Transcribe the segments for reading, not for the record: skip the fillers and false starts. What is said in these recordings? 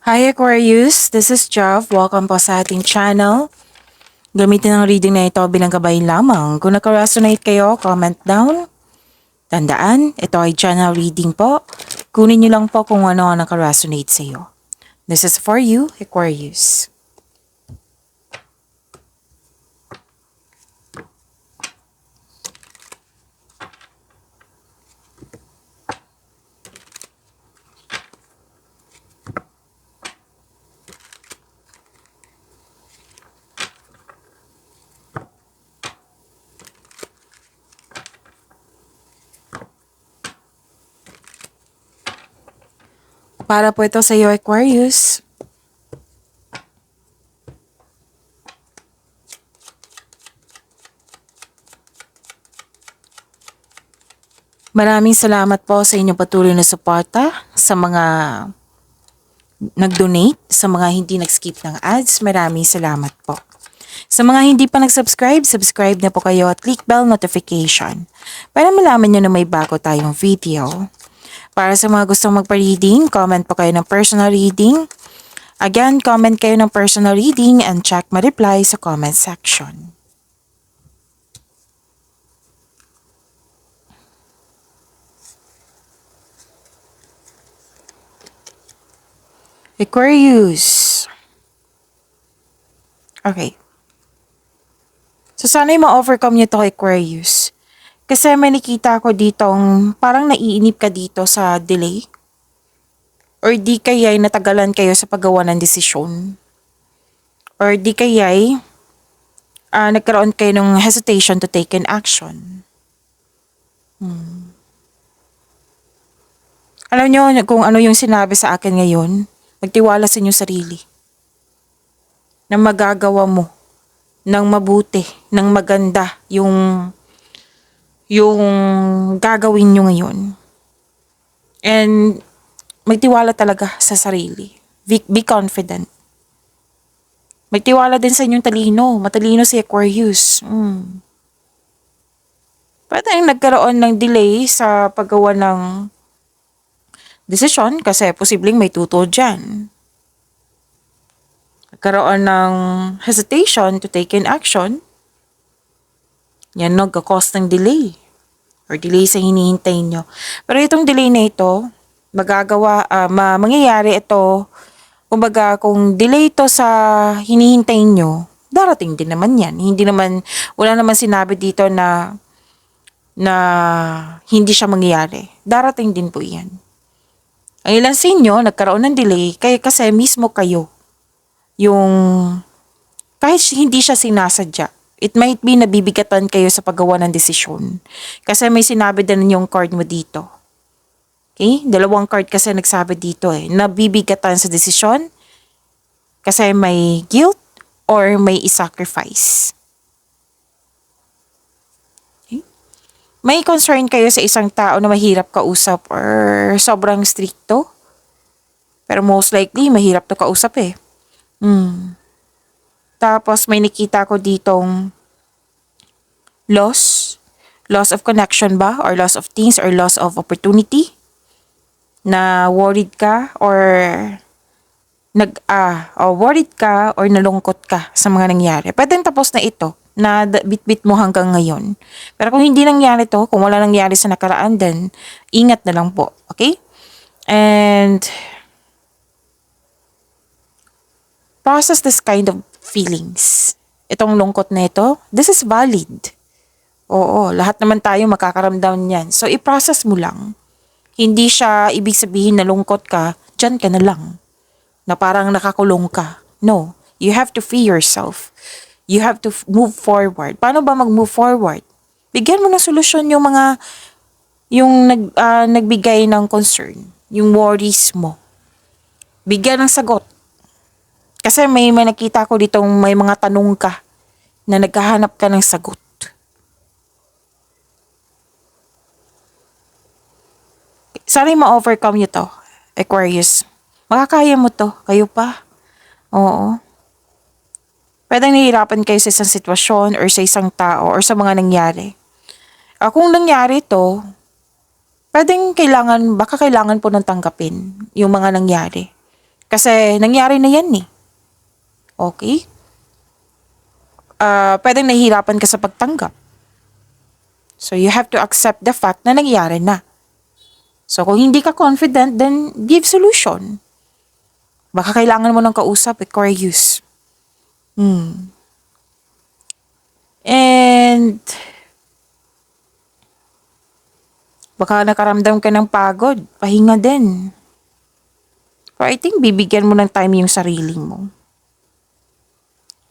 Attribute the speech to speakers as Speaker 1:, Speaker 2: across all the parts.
Speaker 1: Hi Aquarius, this is Jav. Welcome po sa ating channel. Gamitin ang reading na ito bilang gabay lamang. Kung naka-resonate kayo, comment down. Tandaan, ito ay channel reading po. Kunin niyo lang po kung ano ang naka-resonate sa iyo. This is for you, Aquarius. Para po ito sa iyo, Aquarius. Maraming salamat po sa inyong patuloy na suporta, sa mga nag-donate, sa mga hindi nag-skip ng ads. Maraming salamat po. Sa mga hindi pa nag-subscribe, subscribe na po kayo at click bell notification para malaman nyo na may bago tayong video. Para sa mga gustong magpa-reading, comment po kayo ng personal reading. Again, comment kayo ng personal reading and check my reply sa comment section. Aquarius. Okay. So, sana'y ma-overcome nyo to, Aquarius. Kasi may nakita ko ditong parang naiinip ka dito sa delay. Or di kaya'y natagalan kayo sa paggawa ng desisyon. Or di kaya'y nagkaroon kayo ng hesitation to take an action. Alam nyo kung ano yung sinabi sa akin ngayon? Magtiwala sa inyong sarili. Na magagawa mo ng mabuti, ng maganda yung gagawin nyo ngayon. And magtiwala talaga sa sarili. Be confident. Magtiwala din sa inyong talino. Matalino si Aquarius. Pwede nagkaroon ng delay sa paggawa ng desisyon kasi posibleng may tutol dyan. Nagkaroon ng hesitation to take an action. Yan nagka-cause ng delay. Or delay sa hinihintay nyo. Pero itong delay na ito, mangyayari ito, kumbaga kung delay ito sa hinihintay nyo, darating din naman yan. Wala naman sinabi dito na hindi siya mangyayari. Darating din po yan. Ang ilan sa inyo, nagkaroon ng delay, kasi mismo kayo, kahit hindi siya sinasadya, it might be nabibigatan kayo sa paggawa ng desisyon. Kasi may sinabi din yung card mo dito. Okay? Dalawang card kasi nagsabi dito nabibigatan sa desisyon kasi may guilt or may i-sacrifice. May concern kayo sa isang tao na mahirap kausap or sobrang stricto. Pero most likely, mahirap to kausap Tapos may nakita ko ditong loss of connection ba? Or loss of things or loss of opportunity. Na worried ka or worried ka or nalungkot ka sa mga nangyari. Pwedeng tapos na ito na bit-bit mo hanggang ngayon. Pero kung hindi nangyari to, kung wala nangyari sa nakaraan, then ingat na lang po. Okay? And process this kind of feelings. Itong lungkot na ito, this is valid. Oo, lahat naman tayo makakaramdam niyan. So, i-process mo lang. Hindi siya ibig sabihin na lungkot ka, dyan ka na lang. Na parang nakakulong ka. No, you have to free yourself. You have to move forward. Paano ba mag-move forward? Bigyan mo ng solusyon yung nagbigay ng concern, yung worries mo. Bigyan ng sagot. Kasi may nakita ko ditong may mga tanong ka na naghahanap ka ng sagot. Sana'y ma-overcome nyo to, Aquarius. Makakaya mo to, kayo pa. Oo. Pwedeng nahihirapan kayo sa isang sitwasyon or sa isang tao or sa mga nangyari. Kung nangyari to, baka kailangan po nang tanggapin yung mga nangyari. Kasi nangyari na yan eh. Okay? Pwedeng nahihirapan ka sa pagtanggap. So you have to accept the fact na nangyari na. So kung hindi ka confident, then give solution. Baka kailangan mo ng kausap, Aquarius. And baka nakaramdam ka ng pagod, pahinga din. But I think bibigyan mo ng time yung sarili mo.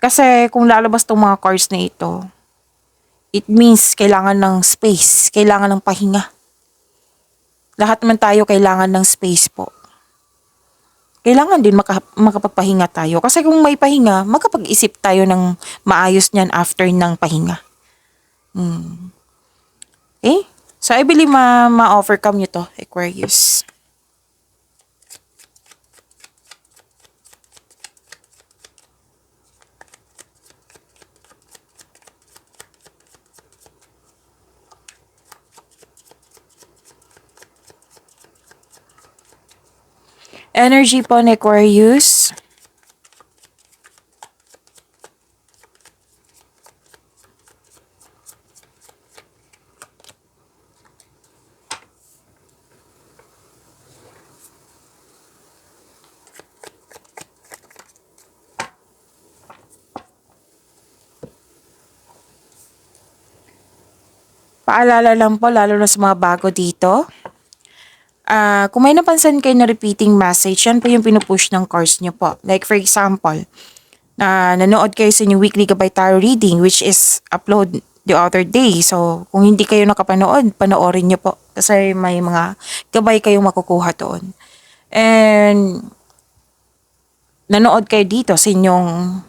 Speaker 1: Kasi kung lalabas tong mga cards na ito, it means kailangan ng space, kailangan ng pahinga. Lahat naman tayo kailangan ng space po. Kailangan din makapagpahinga tayo. Kasi kung may pahinga, makapag-isip tayo ng maayos niyan after ng pahinga. Okay? So I believe ma-overcome nyo to, Aquarius. Energy po ni Aquarius. Paalala lang po, lalo na sa mga bago dito. Kung may napansin kayo na repeating message, yan po yung pinupush ng cards nyo po. Like for example, nanood kayo sa inyong weekly Gabay Tarot reading which is upload the other day. So, kung hindi kayo nakapanood, panoorin nyo po. Kasi may mga gabay kayong makukuha doon. And, nanood kayo dito sa inyong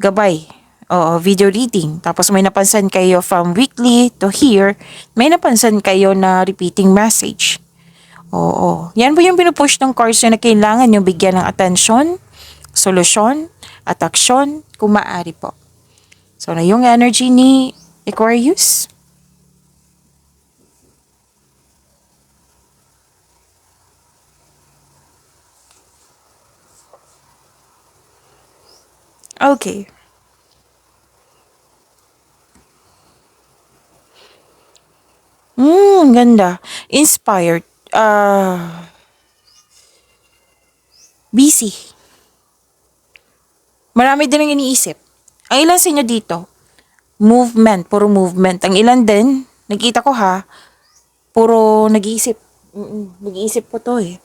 Speaker 1: gabay. Video reading. Tapos may napansin kayo from weekly to here, may napansin kayo na repeating message. Yan po yung pinupush ng cards na kailangan yung bigyan ng atensyon, solusyon, at aksyon kung maaari po. So, na yung energy ni Aquarius. Okay. Ganda. Inspired. Busy. Marami din ang iniisip. Ang ilan sa inyo dito, movement, puro movement. Ang ilan din, nakita ko ha, puro nag-iisip. Nag-iisip po to eh.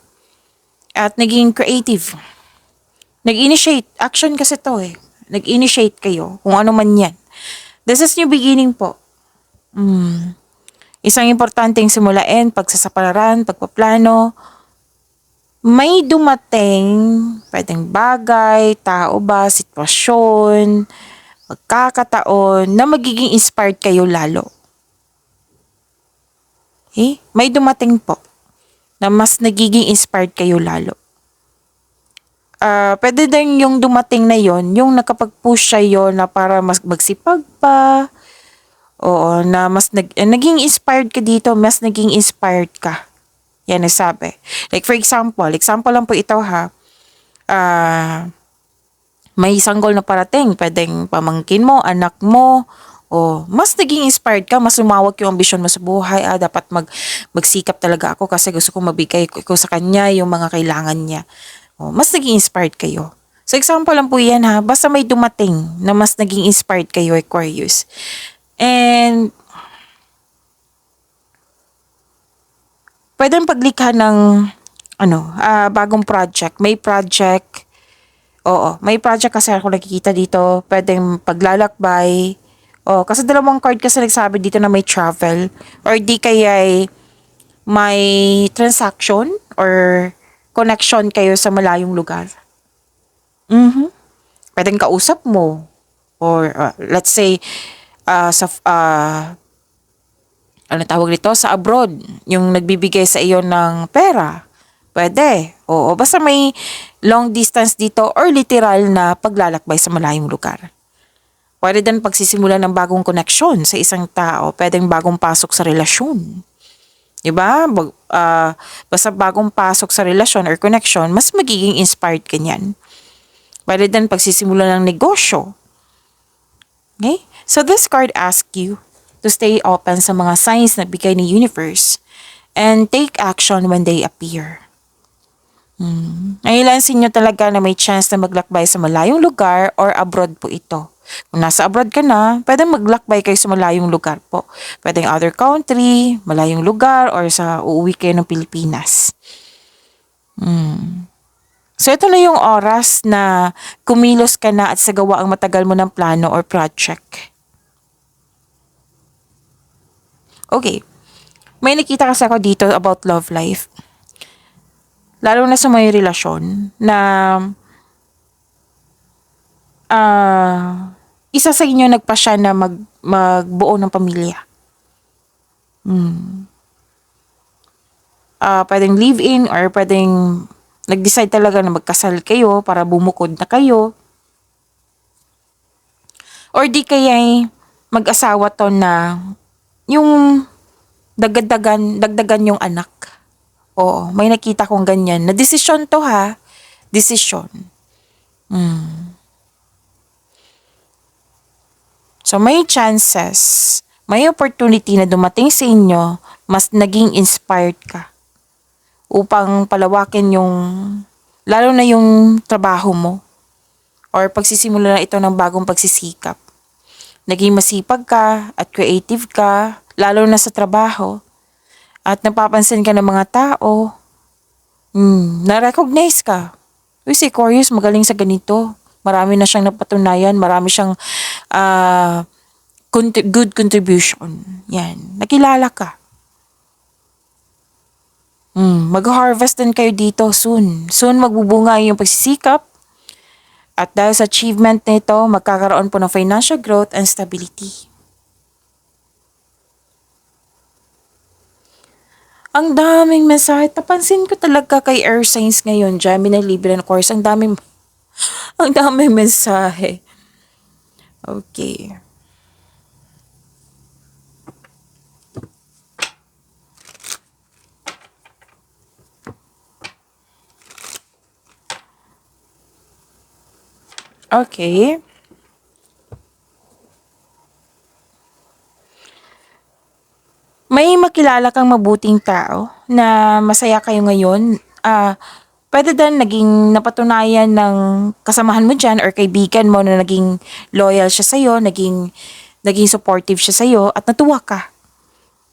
Speaker 1: At naging creative. Nag-initiate. Action kasi to eh. Nag-initiate kayo, kung ano man yan. This is new beginning po. Isang importanteng simulain, pagsasapalaran, pagpaplano. May dumating, pwedeng bagay, tao ba, sitwasyon, magkakataon, na magiging inspired kayo lalo. Okay? May dumating po, na mas nagiging inspired kayo lalo. Pwede din yung dumating na yon, yung nakapag-push sa'yo na para mas magsipag pa, na mas naging inspired ka dito, mas naging inspired ka. Yan nasabi. Like for example lang po ito ha. May isang goal na parating, pwedeng pamangkin mo, anak mo, mas naging inspired ka, mas lumawak yung ambisyon mo sa buhay. Dapat magsikap talaga ako kasi gusto kong mabigay ko sa kanya yung mga kailangan niya. Mas naging inspired kayo. So example lang po yan ha, basta may dumating na mas naging inspired kayo, Aquarius. And pwedeng paglikha ng bagong project. May project. May project kasi ako nakikita dito. Pwedeng paglalakbay. Kasi dalawang card kasi nagsabi dito na may travel. Or di kaya may transaction or connection kayo sa malayong lugar. Pwedeng kausap mo. Or let's say, tawag nito? Sa abroad. Yung nagbibigay sa iyo ng pera. Pwede. Basta may long distance dito or literal na paglalakbay sa malayong lugar. Pwede din pagsisimula ng bagong koneksyon sa isang tao. Pwedeng bagong pasok sa relasyon. Diba? basta bagong pasok sa relasyon or connection, mas magiging inspired ka niyan. Rather than pagsisimula ng negosyo. Okay? So this card asks you to stay open sa mga signs na bigay ni universe and take action when they appear. Nailansin nyo talaga na may chance na maglakbay sa malayong lugar or abroad po ito. Kung nasa abroad ka na, pwedeng maglakbay kayo sa malayong lugar po. Pwedeng other country, malayong lugar, or sa uuwi kayo ng Pilipinas. So ito na yung oras na kumilos ka na at sagawa ang matagal mo ng plano or project. Okay. May nakita kasi ako dito about love life. Lalo na sa may relasyon na isa sa inyo nagpasya na magbuo ng pamilya. Pwedeng live-in or pwedeng nag-decide talaga na magkasal kayo para bumukod na kayo. Or di kaya'y mag-asawa to na yung dagdagan yung anak. Oo, may nakita kong ganyan. Na desisyon to ha. Desisyon. So may chances, may opportunity na dumating sa inyo, mas naging inspired ka upang palawakin yung, lalo na yung trabaho mo or pagsisimula na ito ng bagong pagsisikap. Naging masipag ka at creative ka, lalo na sa trabaho. At napapansin ka ng mga tao, na-recognize ka. Uy, si Aquarius magaling sa ganito. Marami na siyang napatunayan, marami siyang good contribution. Yan, nakilala ka. Mag-harvest din kayo dito soon. Soon magbubunga yung pagsisikap. At dahil sa achievement nito, magkakaroon po ng financial growth and stability. Ang daming mensahe. Tapansin ko talaga kay Air Signs ngayon, Gemini, Libra, and Aquarius. Ang daming mensahe. Okay. Okay. May makilala kang mabuting tao na masaya kayo ngayon. Pwede din naging napatunayan ng kasamahan mo dyan or kaibigan mo na naging loyal siya sa'yo, naging supportive siya sa'yo at natuwa ka.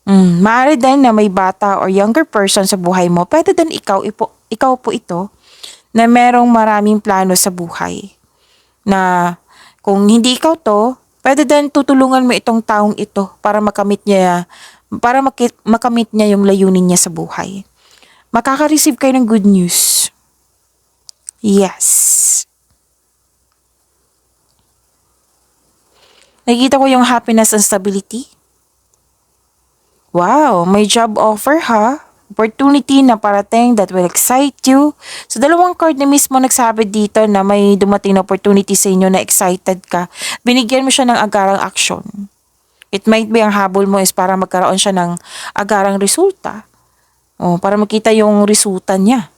Speaker 1: Maaari din na may bata or younger person sa buhay mo. Pwede din ikaw po ito na merong maraming plano sa buhay. Na kung hindi ikaw to, pwede din tutulungan mo itong taong ito para makamit niya yung layunin niya sa buhay. Makaka-receive kayo ng good news. Yes. Nakikita ko yung happiness and stability. Wow, may job offer ha? Opportunity na parating that will excite you. So, dalawang card na mismo nagsabi dito na may dumating na opportunity sa inyo na excited ka. Binigyan mo siya ng agarang action. It might be ang habol mo is para magkaroon siya ng agarang resulta. Para makita yung resulta niya.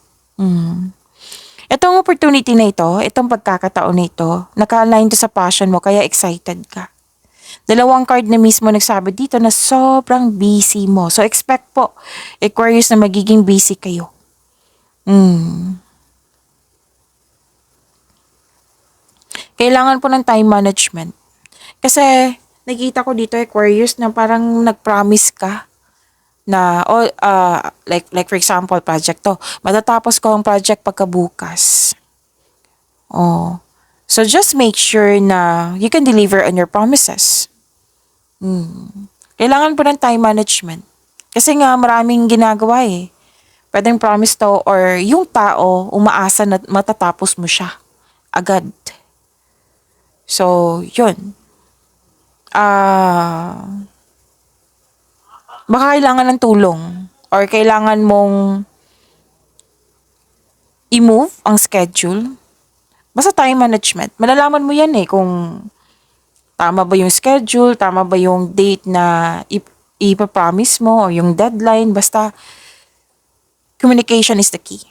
Speaker 1: Itong opportunity na ito, itong pagkakataon na ito, naka-align to sa passion mo kaya excited ka. Dalawang card na mismo nagsabi dito na sobrang busy mo. So expect po, Aquarius, na magiging busy kayo. Kailangan po ng time management. Kasi nakita ko dito, Aquarius, na parang nag-promise ka na, like for example, project to. Matatapos ko ang project pagkabukas. So just make sure na you can deliver on your promises. Kailangan po ng time management. Kasi nga maraming ginagawa eh. Pwedeng promise to or yung tao umaasa na matatapos mo siya agad. So, yun. Baka kailangan ng tulong or kailangan mong i-move ang schedule. Basta time management. Malalaman mo yan eh kung tama ba yung schedule, tama ba yung date na ipapromise mo o yung deadline. Basta Communication is the key.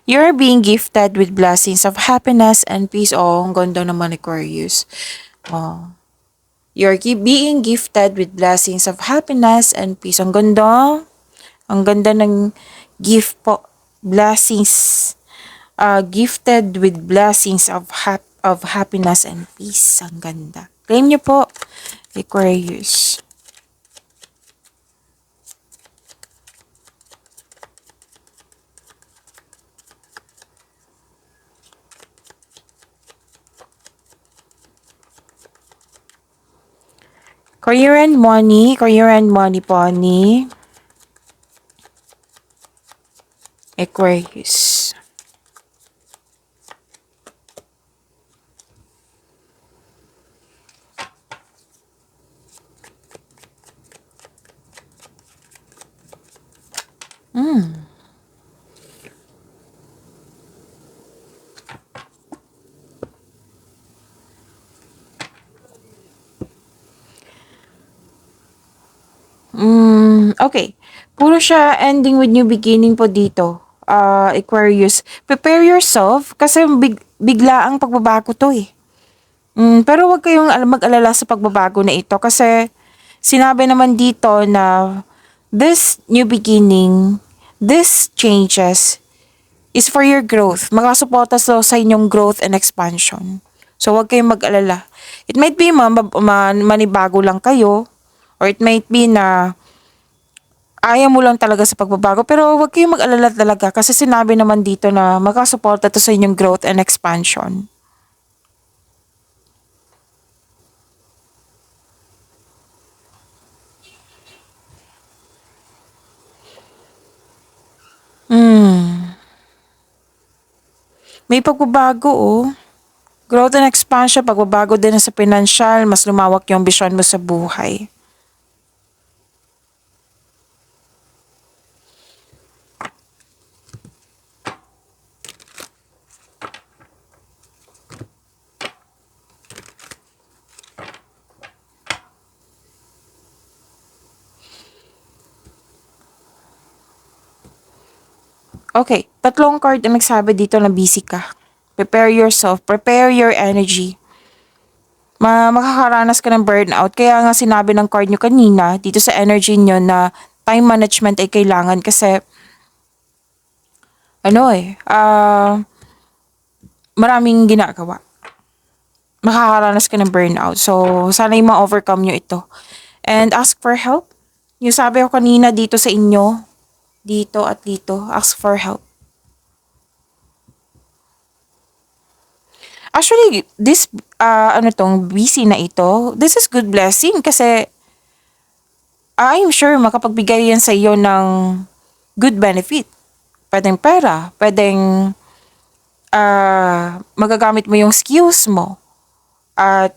Speaker 1: You're being gifted with blessings of happiness and peace. Oh, ang ganda naman, Aquarius. Oh. Being gifted with blessings of happiness and peace. Ang ganda. Ang ganda ng gift po. Blessings. Gifted with blessings of happiness and peace. Ang ganda. Claim niyo po, Aquarius. Career and money po ni Aquarius. Okay. Puro siya ending with new beginning po dito. Aquarius. Prepare yourself kasi bigla ang pagbabago to eh. Pero wag kayong mag-alala sa pagbabago na ito kasi sinabi naman dito na this new beginning, this changes is for your growth. Makasuporta sa inyong growth and expansion. So wag kayong mag-alala. It might be manibago lang kayo or it might be na ayaw mo lang talaga sa pagbabago. Pero huwag kayong mag-alala talaga kasi sinabi naman dito na makasuporta to sa inyong growth and expansion. May pagbabago oh. Growth and expansion, pagbabago din sa financial, mas lumawak yung vision mo sa buhay. Okay, tatlong card ang nagsabi dito na busy ka. Prepare yourself, prepare your energy. Makakaranas ka ng burnout. Kaya nga sinabi ng card nyo kanina, dito sa energy nyo na time management ay kailangan kasi maraming ginagawa. Makakaranas ka ng burnout. So, sana yung ma-overcome nyo ito. And ask for help. Yung sabi ko kanina dito sa inyo, dito at dito, ask for help. Actually, this, busy na ito, this is good blessing kasi I'm sure makapagbigay yan sa iyo ng good benefit. Pwedeng pera, pwedeng magagamit mo yung skills mo. At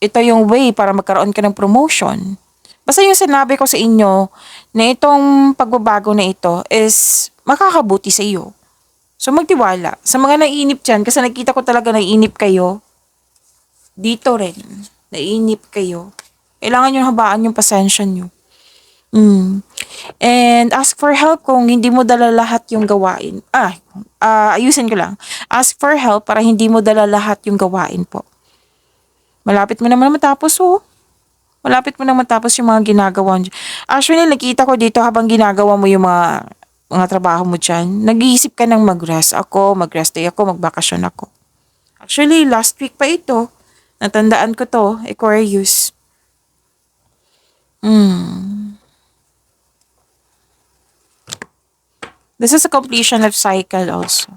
Speaker 1: ito yung way para magkaroon ka ng promotion. Basta yung sinabi ko sa inyo na itong pagbabago na ito is makakabuti sa iyo. So magtiwala. Sa mga naiinip dyan, kasi nakita ko talaga naiinip kayo, dito rin, naiinip kayo. Kailangan nyo habaan yung pasensya nyo. And ask for help kung hindi mo dala lahat yung gawain. Ayusin ko lang. Ask for help para hindi mo dala lahat yung gawain po. Malapit mo naman matapos oh. Malapit mo na matapos yung mga ginagawa mo. Actually, nakita ko dito habang ginagawa mo yung mga trabaho mo dyan, nag-iisip ka ng mag-rest ako, mag-rest day ako, magbakasyon ako. Actually, last week pa ito. Natandaan ko to, Aquarius. This is a completion of cycle also.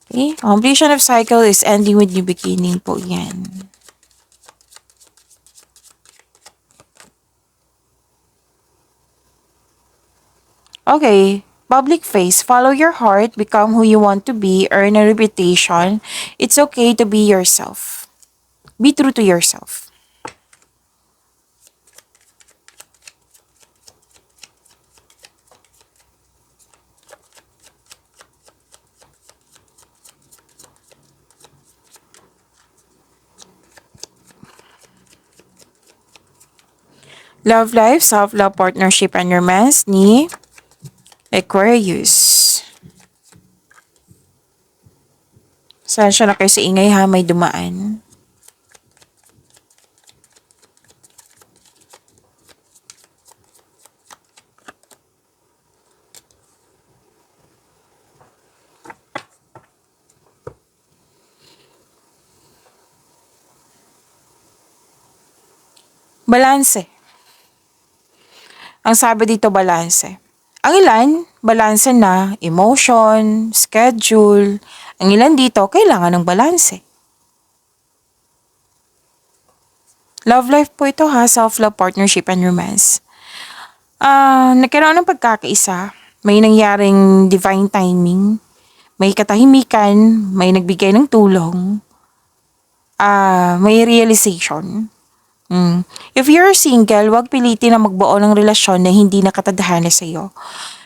Speaker 1: Okay? Completion of cycle is ending with new beginning po yan. Okay. Public face. Follow your heart. Become who you want to be. Earn a reputation. It's okay to be yourself. Be true to yourself. Love life, self-love, partnership, and romance ni Aquarius. Sensya na kayo sa ingay ha, may dumaan. Balanse. Ang sabi dito, balanse. Ang ilan, balanse na emotion, schedule. Ang ilan dito, kailangan ng balanse. Love life po ito ha, self-love, partnership, and romance. Nagkaroon ng pagkakaisa, may nangyaring divine timing, may katahimikan, may nagbigay ng tulong, may realization. If you're single, wag pilitin na magbuo ng relasyon na hindi nakatadhana sa iyo.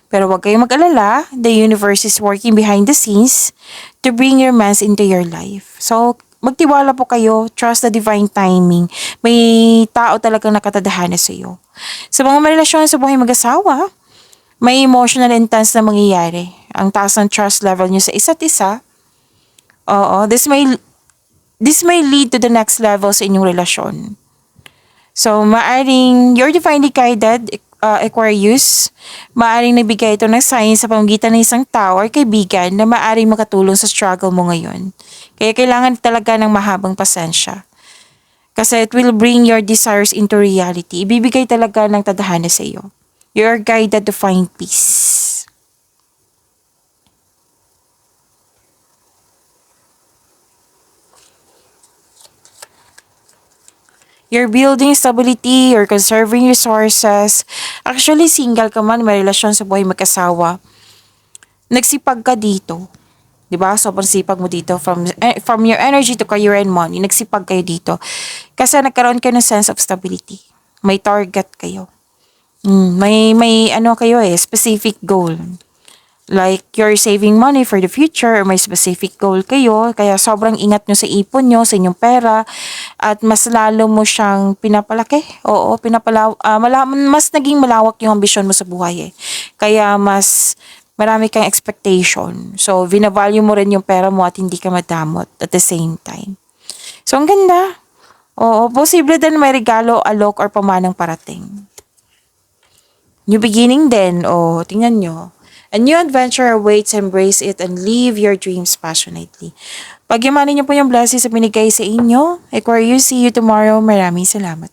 Speaker 1: Pero wag kayong mag-alala, the universe is working behind the scenes to bring romance into your life. So, magtiwala po kayo, trust the divine timing. May tao talagang nakatadhana sa iyo. Sa mga relasyon sa buhay mag-asawa, may emotional intense na mangyayari. Ang taas ng trust level nyo sa isa't isa. Oo, this may lead to the next level sa inyong relasyon. So, maaring you're divinely guided, Aquarius. Maaring nagbigay ito ng sign sa pamamagitan ng isang tao or kaibigan na maaring makatulong sa struggle mo ngayon. Kaya kailangan talaga ng mahabang pasensya. Kasi it will bring your desires into reality. Ibibigay talaga ng tadhana sa iyo. You are guided to find peace. You're building stability, you're conserving resources. Actually, single ka man, may relasyon sa buhay mag-asawa. Nagsipag ka dito. 'Di ba? Sobrang sipag mo dito from your energy to career and money. Nagsipag kayo dito. Kasi nagkaroon kayo ng sense of stability. May target kayo. May ano kayo specific goal. Like, you're saving money for the future or may specific goal kayo, kaya sobrang ingat nyo sa ipon nyo, sa inyong pera, at mas lalo mo siyang pinapalaki. Oo, mas naging malawak yung ambisyon mo sa buhay Kaya mas marami kang expectation. So, vinavalue mo rin yung pera mo at hindi ka madamot at the same time. So, ang ganda. Oo, posible din may regalo, alok, or pamanang parating. New beginning din. Tingnan nyo. A new adventure awaits, embrace it, and live your dreams passionately. Pagyamanin niyo po yung blessings na binigay sa inyo. Aquarius, see you tomorrow. Maraming salamat.